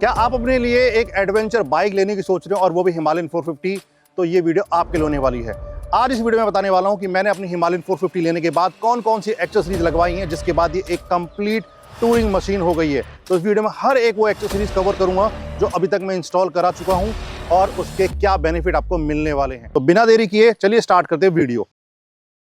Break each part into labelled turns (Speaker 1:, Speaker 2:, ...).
Speaker 1: क्या आप अपने लिए एक एडवेंचर बाइक लेने की सोच रहे हो और वो भी हिमालयन 450? तो ये वीडियो आपके लिए होने वाली है। आज इस वीडियो में बताने वाला हूं कि मैंने अपनी हिमालयन 450 लेने के बाद कौन कौन सी एक्सेसरीज लगवाई हैं, जिसके बाद ये एक कंप्लीट टूरिंग मशीन हो गई है। तो इस वीडियो में हर एक वो एक्सेसरीज कवर करूंगा जो अभी तक मैं इंस्टॉल करा चुका हूं और उसके क्या बेनिफिट आपको मिलने वाले हैं। तो बिना देरी किए चलिए स्टार्ट करते हैं वीडियो।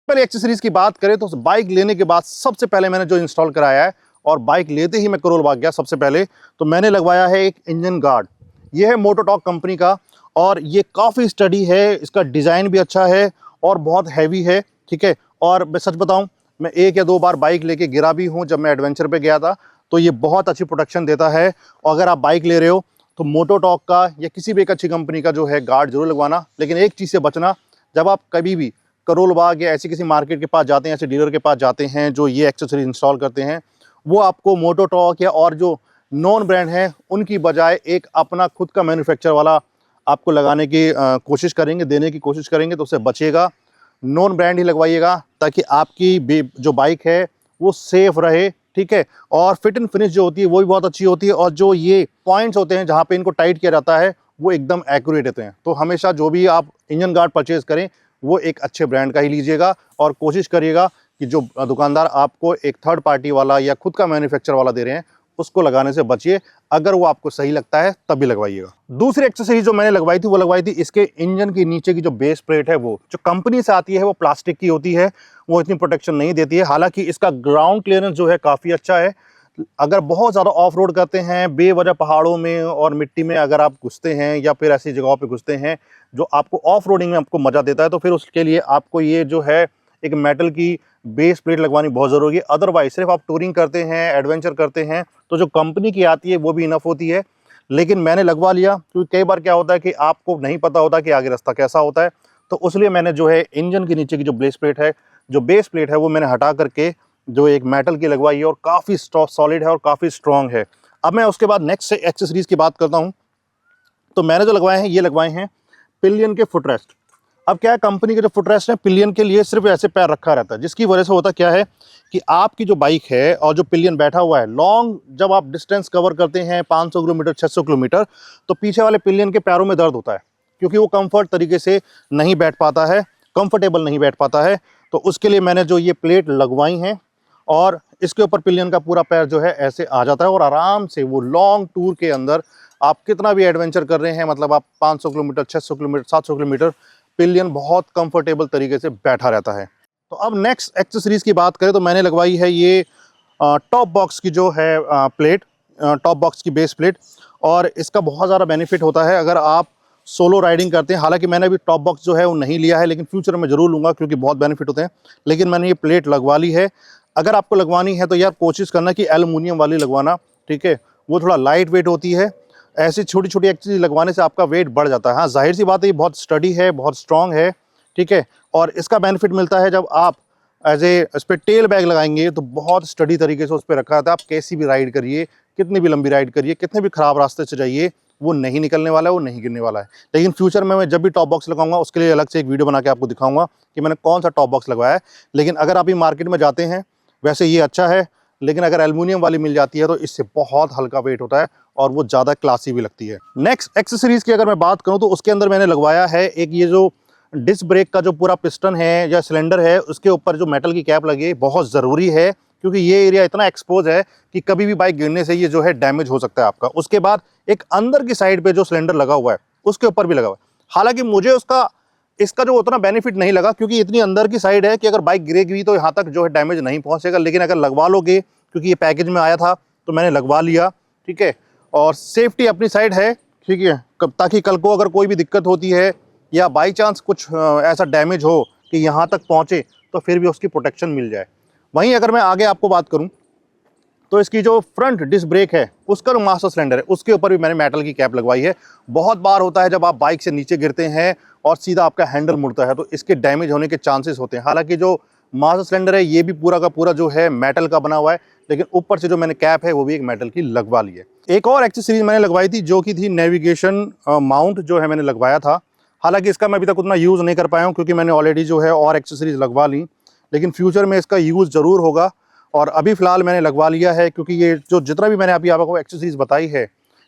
Speaker 1: पहले एक्सेसरीज की बात करें तो बाइक लेने के बाद सबसे पहले मैंने जो इंस्टॉल कराया है, और बाइक लेते ही मैं करोल भाग गया, सबसे पहले तो मैंने लगवाया है एक इंजन गार्ड। ये है मोटोटॉर्क कंपनी का और ये काफ़ी स्टडी है, इसका डिज़ाइन भी अच्छा है और बहुत हैवी है। ठीक है, और मैं सच बताऊं, मैं 1 या 2 बार बाइक लेके गिरा भी हूं जब मैं एडवेंचर पे गया था। तो ये बहुत अच्छी प्रोटेक्शन देता है। और अगर आप बाइक ले रहे हो तो मोटोटॉर्क का या किसी भी एक अच्छी कंपनी का जो है गार्ड जरूर लगवाना। लेकिन एक चीज़ से बचना, जब आप कभी भी करोल बाग या ऐसी किसी मार्केट के पास जाते हैं, ऐसे डीलर के पास जाते हैं जो ये एक्सेसरी इंस्टॉल करते हैं, वो आपको मोटोटॉर्क या और जो नॉन ब्रांड है उनकी बजाय एक अपना खुद का मैन्युफैक्चर वाला आपको लगाने की कोशिश करेंगे, देने की कोशिश करेंगे। तो उससे बचिएगा, नॉन ब्रांड ही लगवाइएगा ताकि आपकी जो बाइक है वो सेफ रहे। ठीक है, और फिट एंड फिनिश जो होती है वो भी बहुत अच्छी होती है, और जो ये पॉइंट्स होते हैं जहाँ पे इनको टाइट किया जाता है वो एकदम एक्यूरेट होते हैं। तो हमेशा जो भी आप इंजन गार्ड परचेज करें वो एक अच्छे ब्रांड का ही लीजिएगा, और कोशिश करिएगा कि जो दुकानदार आपको एक थर्ड पार्टी वाला या खुद का मैन्युफैक्चर वाला दे रहे हैं उसको लगाने से बचिए। अगर वो आपको सही लगता है तभी लगवाइएगा। दूसरी एक्सेसरीज जो मैंने लगवाई थी वो लगवाई थी इसके इंजन के नीचे की जो बेस प्लेट है, वो जो कंपनी से आती है वो प्लास्टिक की होती है, वो इतनी प्रोटेक्शन नहीं देती है। हालांकि इसका ग्राउंड क्लियरेंस जो है काफ़ी अच्छा है। अगर बहुत ज़्यादा ऑफ रोड करते हैं, बेवजह पहाड़ों में और मिट्टी में अगर आप घुसते हैं या फिर ऐसी जगहों पे घुसते हैं जो आपको ऑफ रोडिंग में आपको मज़ा देता है, तो फिर उसके लिए आपको ये जो है एक मेटल की बेस प्लेट लगवानी बहुत ज़रूरी है। अदरवाइज सिर्फ आप टूरिंग करते हैं, एडवेंचर करते हैं, तो जो कंपनी की आती है वो भी इनफ होती है। लेकिन मैंने लगवा लिया क्योंकि कई बार क्या होता है कि आपको नहीं पता होता कि आगे रास्ता कैसा होता है। तो उसलिए मैंने जो है इंजन के नीचे की जो बेस प्लेट है, वो मैंने हटा करके जो एक मेटल की लगवाई है, और काफ़ी सॉलिड है और काफ़ी स्ट्रॉन्ग है। अब मैं उसके बाद नेक्स्ट एक्सेसरीज की बात करता हूँ। तो मैंने जो लगवाए हैं, ये लगवाए हैं पिलियन के फुटरेस्ट। अब क्या है, कंपनी के जो फुटरेस्ट है पिलियन के लिए सिर्फ ऐसे पैर रखा रहता है, जिसकी वजह से होता क्या है कि आपकी जो बाइक है और जो पिलियन बैठा हुआ है, लॉन्ग जब आप डिस्टेंस कवर करते हैं 500 किलोमीटर 600 किलोमीटर, तो पीछे वाले पिलियन के पैरों में दर्द होता है, क्योंकि वो कंफर्ट तरीके से नहीं बैठ पाता है, कंफर्टेबल नहीं बैठ पाता है। तो उसके लिए मैंने जो ये प्लेट लगवाई हैं, और इसके ऊपर पिलियन का पूरा पैर जो है ऐसे आ जाता है, और आराम से वो लॉन्ग टूर के अंदर आप कितना भी एडवेंचर कर रहे हैं, मतलब आप 500 किलोमीटर 600 किलोमीटर 700 किलोमीटर, पिलियन बहुत कंफर्टेबल तरीके से बैठा रहता है। तो अब नेक्स्ट एक्सेसरीज की बात करें तो मैंने लगवाई है ये टॉप बॉक्स की जो है प्लेट, टॉप बॉक्स की बेस प्लेट। और इसका बहुत ज़्यादा बेनिफिट होता है अगर आप सोलो राइडिंग करते हैं। हालांकि मैंने अभी टॉप बॉक्स जो है वो नहीं लिया है, लेकिन फ्यूचर में ज़रूर लूँगा क्योंकि बहुत बेनिफिट होते हैं। लेकिन मैंने ये प्लेट लगवा ली है। अगर आपको लगवानी है तो यार कोशिश करना कि एल्युमिनियम वाली लगवाना। ठीक है, वो थोड़ा लाइट वेट होती है। ऐसी छोटी छोटी एक्सेसरीज लगवाने से आपका वेट बढ़ जाता है। हाँ, जाहिर सी बात है, ये बहुत स्टडी है, बहुत स्ट्रॉन्ग है। ठीक है, और इसका बेनिफिट मिलता है जब आप एज ए इस पर टेल बैग लगाएंगे तो बहुत स्टडी तरीके से उस पर रखा रहता है। आप कैसी भी राइड करिए, कितनी भी लंबी राइड करिए, कितने भी ख़राब रास्ते से जाइए, वो नहीं निकलने वाला है, वो नहीं गिरने वाला है। लेकिन फ्यूचर में मैं जब भी टॉप बॉक्स लगाऊंगा उसके लिए अलग से एक वीडियो बना के आपको दिखाऊंगा कि मैंने कौन सा टॉप बॉक्स लगवाया है। लेकिन अगर आप ये मार्केट में जाते हैं, वैसे ये अच्छा है, लेकिन अगर एल्युमिनियम वाली मिल जाती है तो इससे बहुत हल्का वेट होता है और वो ज़्यादा क्लासी भी लगती है। नेक्स्ट एक्सेसरीज की अगर मैं बात करूं तो उसके अंदर मैंने लगवाया है एक ये जो डिस्क ब्रेक का जो पूरा पिस्टन है या सिलेंडर है, उसके ऊपर जो मेटल की कैप लगी है, बहुत ज़रूरी है क्योंकि ये एरिया इतना एक्सपोज है कि कभी भी बाइक गिरने से ये जो है डैमेज हो सकता है आपका। उसके बाद एक अंदर की साइड पे जो सिलेंडर लगा हुआ है उसके ऊपर भी लगा हुआ है। हालांकि मुझे इसका जो उतना बेनिफिट नहीं लगा क्योंकि इतनी अंदर की साइड है कि अगर बाइक गिरेगी तो यहाँ तक जो है डैमेज नहीं पहुँचेगा। लेकिन अगर लगवा लोगे, क्योंकि ये पैकेज में आया था तो मैंने लगवा लिया। ठीक है, और सेफ्टी अपनी साइड है। ठीक है, ताकि कल को अगर कोई भी दिक्कत होती है या बाई चांस कुछ ऐसा डैमेज हो कि यहाँ तक पहुँचे तो फिर भी उसकी प्रोटेक्शन मिल जाए। वहीं अगर मैं आगे आपको बात करूँ तो इसकी जो फ्रंट डिस्क ब्रेक है उसका जो मास्टर सिलेंडर है उसके ऊपर भी मैंने मेटल की कैप लगवाई है। बहुत बार होता है जब आप बाइक से नीचे गिरते हैं और सीधा आपका हैंडल मुड़ता है तो इसके डैमेज होने के चांसेस होते हैं। हालांकि जो मास्टर सिलेंडर है ये भी पूरा का पूरा जो है मेटल का बना हुआ है, लेकिन ऊपर से जो मैंने कैप है वो भी एक मेटल की लगवा ली है। एक और एक्सेसरीज मैंने लगवाई थी जो कि थी नेविगेशन माउंट, जो है मैंने लगवाया था। हालांकि इसका मैं अभी तक उतना यूज़ नहीं कर पाया हूँ क्योंकि मैंने ऑलरेडी जो है और एक्सेसरीज लगवा ली, लेकिन फ्यूचर में इसका यूज़ ज़रूर होगा। और अभी फ़िलहाल मैंने लगवा लिया है क्योंकि ये जो जितना भी मैंने अभी आपको एक्सेसरीज बताई है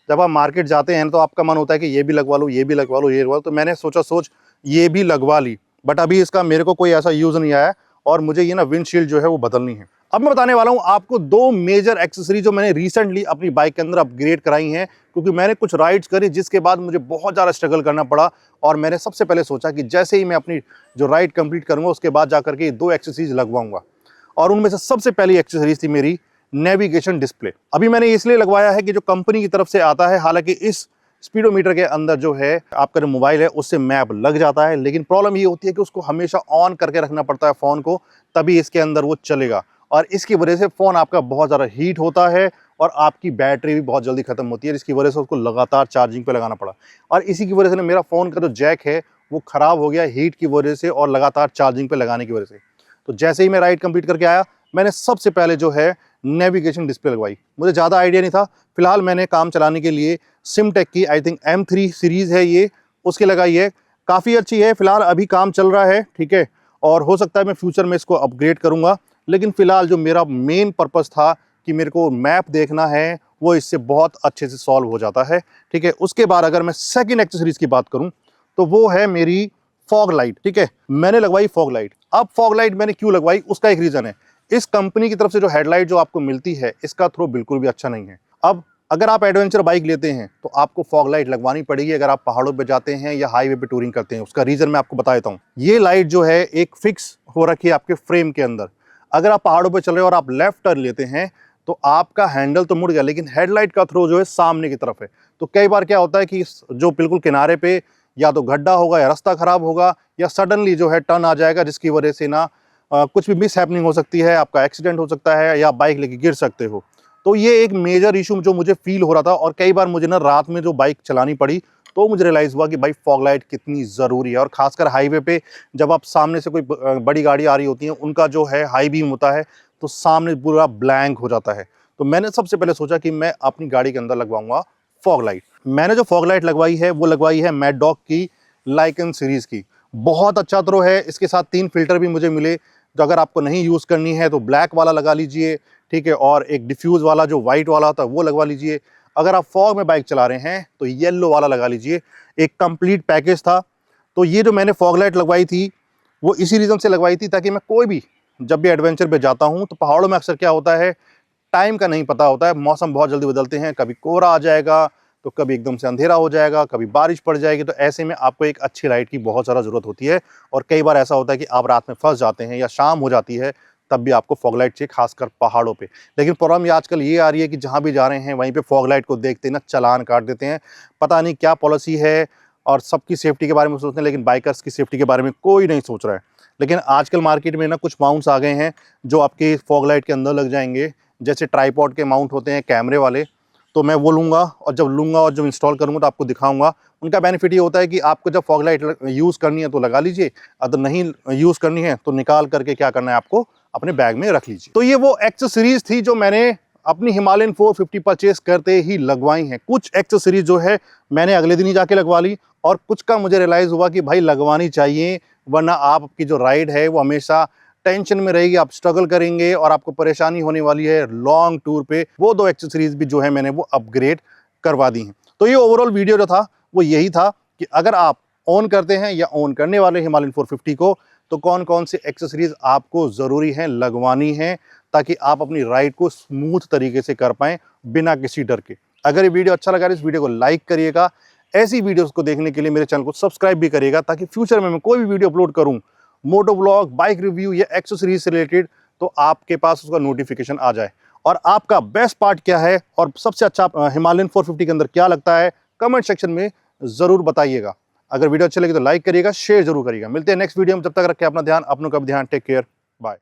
Speaker 1: जब आप मार्केट जाते हैं तो आपका मन होता है कि ये भी लगवा लो, ये भी लगवा लो, ये लगवा लो। तो मैंने सोचा ये भी लगवा ली, बट अभी इसका मेरे को कोई ऐसा यूज़ नहीं आया और मुझे ये ना विंडशील्ड जो है वो बदलनी है। अब मैं बताने वाला हूँ आपको 2 मेजर एक्सेसरी जो मैंने रिसेंटली अपनी बाइक के अंदर अपग्रेड कराई हैं, क्योंकि मैंने कुछ राइड्स करी जिसके बाद मुझे बहुत ज़्यादा स्ट्रगल करना पड़ा। और मैंने सबसे पहले सोचा कि जैसे ही मैं अपनी जो राइड कंप्लीट करूँगा उसके बाद जाकर के 2 एक्सेसरीज लगवाऊंगा। और उनमें से सबसे पहली एक्सेसरीज थी मेरी नेविगेशन डिस्प्ले। अभी मैंने इसलिए लगवाया है कि जो कंपनी की तरफ से आता है, हालांकि इस स्पीडोमीटर के अंदर जो है आपका जो मोबाइल है उससे मैप लग जाता है, लेकिन प्रॉब्लम ये होती है कि उसको हमेशा ऑन करके रखना पड़ता है फ़ोन को, तभी इसके अंदर वो चलेगा। और इसकी वजह से फ़ोन आपका बहुत ज़्यादा हीट होता है और आपकी बैटरी भी बहुत जल्दी ख़त्म होती है, जिसकी वजह से उसको लगातार चार्जिंग पे लगाना पड़ा। और इसी की वजह से ना मेरा फ़ोन का जो जैक है वो ख़राब हो गया हीट की वजह से और लगातार चार्जिंग पे लगाने की वजह से। तो जैसे ही मैं राइड कंप्लीट करके आया, मैंने सबसे पहले जो है नेविगेशन डिस्प्ले लगवाई। मुझे ज़्यादा आइडिया नहीं था, फिलहाल मैंने काम चलाने के लिए सिमटेक की आई थिंक M3 सीरीज़ है ये, उसकी लगाई है। काफ़ी अच्छी है, फिलहाल अभी काम चल रहा है, ठीक है। और हो सकता है मैं फ्यूचर में इसको अपग्रेड करूँगा, लेकिन फिलहाल जो मेरा मेन पर्पज़ था कि मेरे को मैप देखना है, वो इससे बहुत अच्छे से सॉल्व हो जाता है, ठीक है। उसके बाद अगर मैं सेकंड एक्सेसरीज़ की बात करूँ तो वो है मेरी फॉग लाइट, ठीक है। मैंने लगवाई फॉग लाइट। अब फॉग लाइट मैंने क्यों लगवाई उसका एक रीज़न है। इस कंपनी की तरफ से जो हेडलाइट जो आपको मिलती है इसका थ्रो बिल्कुल भी अच्छा नहीं है। अब अगर आप एडवेंचर बाइक लेते हैं तो आपको फॉग लाइट लगवानी पड़ेगी अगर आप पहाड़ों पे जाते हैं या हाईवे पे टूरिंग करते हैं। उसका रीज़न मैं आपको बता देता हूँ। ये लाइट जो है एक फिक्स हो रखी है आपके फ्रेम के अंदर। अगर आप पहाड़ों पे चल रहे हो और आप लेफ्ट टर्न लेते हैं तो आपका हैंडल तो मुड़ गया, लेकिन हेडलाइट का थ्रो जो है सामने की तरफ है। तो कई बार क्या होता है कि जो बिल्कुल किनारे पे या तो गड्ढा होगा या रास्ता खराब होगा या सडनली जो है टर्न आ जाएगा, जिसकी वजह से ना कुछ भी मिस हैपनिंग हो सकती है, आपका एक्सीडेंट हो सकता है या बाइक लेके गिर सकते हो। तो ये एक मेजर इशू जो मुझे फील हो रहा था और कई बार मुझे ना रात में जो बाइक चलानी पड़ी तो मुझे रियलाइज़ हुआ कि भाई फॉग लाइट कितनी ज़रूरी है। और ख़ासकर हाईवे पे जब आप सामने से कोई बड़ी गाड़ी आ रही होती है, उनका जो है हाई बीम होता है तो सामने पूरा ब्लैंक हो जाता है। तो मैंने सबसे पहले सोचा कि मैं अपनी गाड़ी के अंदर लगवाऊंगा फॉग लाइट। मैंने जो फॉग लाइट लगवाई है वो लगवाई है मैड डॉग की लाइकन सीरीज़ की। बहुत अच्छा थ्रो है, इसके साथ 3 फिल्टर भी मुझे मिले। तो अगर आपको नहीं यूज़ करनी है तो ब्लैक वाला लगा लीजिए, ठीक है। और एक डिफ्यूज़ वाला जो वाइट वाला होता है वो लगवा लीजिए। अगर आप फॉग में बाइक चला रहे हैं तो येलो वाला लगा लीजिए। एक कंप्लीट पैकेज था। तो ये जो मैंने फॉग लाइट लगवाई थी वो इसी रीज़न से लगवाई थी ताकि मैं कोई भी जब भी एडवेंचर पे जाता हूँ तो पहाड़ों में अक्सर क्या होता है, टाइम का नहीं पता होता है, मौसम बहुत जल्दी बदलते हैं, कभी कोहरा आ जाएगा तो कभी एकदम से अंधेरा हो जाएगा, कभी बारिश पड़ जाएगी। तो ऐसे में आपको एक अच्छी लाइट की बहुत ज़्यादा ज़रूरत होती है। और कई बार ऐसा होता है कि आप रात में फंस जाते हैं या शाम हो जाती है, तब भी आपको फॉग लाइट चाहिए, खासकर पहाड़ों पे। लेकिन प्रॉब्लम ये आजकल ये आ रही है कि जहाँ भी जा रहे हैं वहीं पे फॉग लाइट को देखते ना चालान काट देते हैं। पता नहीं क्या पॉलिसी है, और सबकी सेफ्टी के बारे में सोचते हैं लेकिन बाइकर्स की सेफ्टी के बारे में कोई नहीं सोच रहा है। लेकिन आजकल मार्केट में ना कुछ माउंट्स आ गए हैं जो आपके फॉग लाइट के अंदर लग जाएंगे, जैसे ट्राईपॉड के माउंट होते हैं कैमरे वाले। तो मैं वो लूँगा और जब इंस्टॉल करूँगा तो आपको दिखाऊँगा। उनका बेनिफिट ये होता है कि आपको जब फॉग लाइट यूज़ करनी है तो लगा लीजिए, अगर नहीं यूज़ करनी है तो निकाल करके क्या करना है आपको अपने बैग में रख लीजिए। तो ये वो एक्सेसरीज़ थी जो मैंने अपनी हिमालयन 450 परचेज़ करते ही लगवाई हैं। कुछ एक्सेसरीज़ जो है मैंने अगले दिन ही जाके लगवा ली और कुछ का मुझे रियलाइज़ हुआ कि भाई लगवानी चाहिए, वरना आपकी जो राइड है वो हमेशा टेंशन में रहेगी, आप स्ट्रगल करेंगे और आपको परेशानी होने वाली है लॉन्ग टूर पे। वो 2 एक्सेसरीज़ भी जो है मैंने वो अपग्रेड करवा दी हैं। तो ये ओवरऑल वीडियो जो था वो यही था कि अगर आप ऑन करते हैं या ऑन करने वाले हिमालयन 450 को तो कौन कौन से एक्सेसरीज़ आपको ज़रूरी हैं लगवानी है, ताकि आप अपनी राइड को स्मूथ तरीके से कर पाएँ बिना किसी डर के। अगर ये वीडियो अच्छा लगा तो इस वीडियो को लाइक करिएगा। ऐसी वीडियोज़ को देखने के लिए मेरे चैनल को सब्सक्राइब भी करिएगा, ताकि फ्यूचर में मैं कोई भी वीडियो अपलोड करूँ, मोटो व्लॉग, बाइक रिव्यू या एक्सेसरीज से रिलेटेड, तो आपके पास उसका नोटिफिकेशन आ जाए। और आपका बेस्ट पार्ट क्या है और सबसे अच्छा हिमालयन 450 के अंदर क्या लगता है, कमेंट सेक्शन में ज़रूर बताइएगा। अगर वीडियो अच्छी लगी तो लाइक करिएगा, शेयर जरूर करिएगा। मिलते हैं नेक्स्ट वीडियो में, तब तक रखें अपना ध्यान, अपनों का भी ध्यान। Take care, bye.